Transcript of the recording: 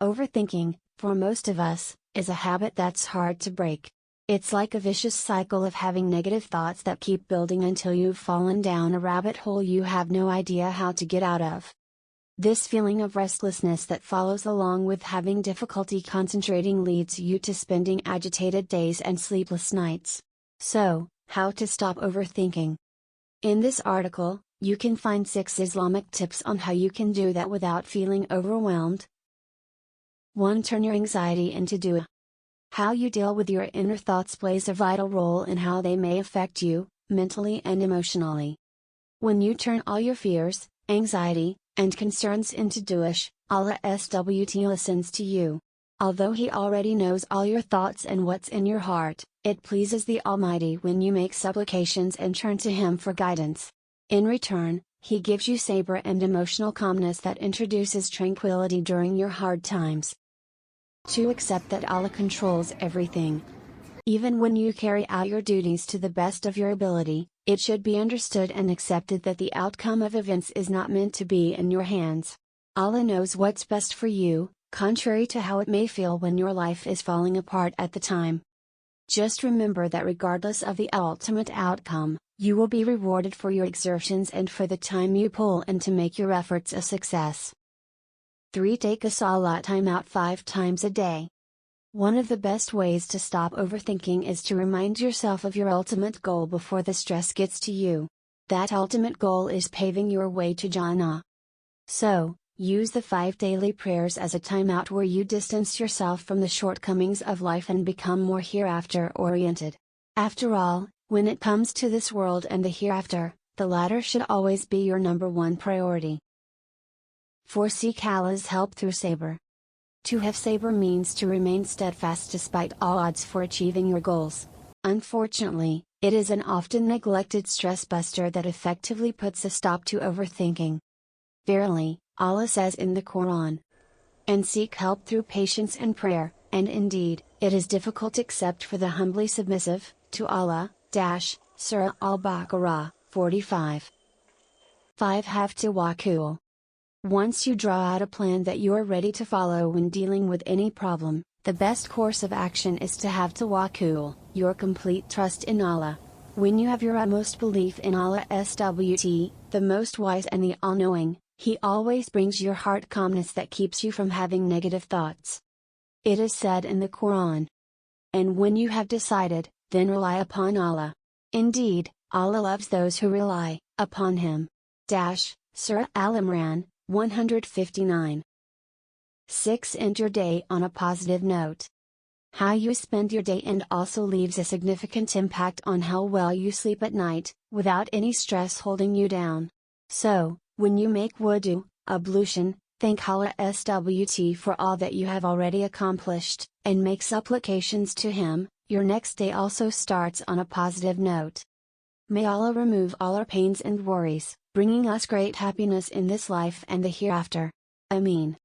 Overthinking, for most of us, is a habit that's hard to break. It's like a vicious cycle of having negative thoughts that keep building until you've fallen down a rabbit hole you have no idea how to get out of. This feeling of restlessness that follows along with having difficulty concentrating leads you to spending agitated days and sleepless nights. So, how to stop overthinking? In this article, you can find 6 Islamic tips on how you can do that without feeling overwhelmed. 1. Turn your anxiety into dua. How you deal with your inner thoughts plays a vital role in how they may affect you, mentally and emotionally. When you turn all your fears, anxiety, and concerns into du'ash, Allah SWT listens to you. Although He already knows all your thoughts and what's in your heart, it pleases the Almighty when you make supplications and turn to Him for guidance. In return, He gives you sabr and emotional calmness that introduces tranquility during your hard times. 2. Accept that Allah controls everything. Even when you carry out your duties to the best of your ability, it should be understood and accepted that the outcome of events is not meant to be in your hands. Allah knows what's best for you, contrary to how it may feel when your life is falling apart at the time. Just remember that regardless of the ultimate outcome, you will be rewarded for your exertions and for the time you pull in to make your efforts a success. 3. Take a salat time out 5 times a day. One of the best ways to stop overthinking is to remind yourself of your ultimate goal before the stress gets to you. That ultimate goal is paving your way to Jannah. So, use the 5 daily prayers as a timeout where you distance yourself from the shortcomings of life and become more hereafter oriented. After all, when it comes to this world and the hereafter, the latter should always be your number one priority. 4. Seek Allah's help through sabr. To have sabr means to remain steadfast despite all odds for achieving your goals. Unfortunately, it is an often neglected stress buster that effectively puts a stop to overthinking. Verily, Allah says in the Quran, "And seek help through patience and prayer, and indeed, it is difficult except for the humbly submissive, to Allah." Surah Al-Baqarah, 45. 5. Have tawakkul. Once you draw out a plan that you are ready to follow when dealing with any problem, the best course of action is to have tawakkul, your complete trust in Allah. When you have your utmost belief in Allah SWT, the most wise and the all-knowing, He always brings your heart calmness that keeps you from having negative thoughts. It is said in the Quran, "And when you have decided, then rely upon Allah. Indeed, Allah loves those who rely upon Him." Surah Al-Imran, 159. 6. End your day on a positive note. How you spend your day and also leaves a significant impact on how well you sleep at night, without any stress holding you down. So, when you make wudu, ablution, thank Allah SWT for all that you have already accomplished, and make supplications to Him, your next day also starts on a positive note. May Allah remove all our pains and worries, bringing us great happiness in this life and the hereafter. Ameen.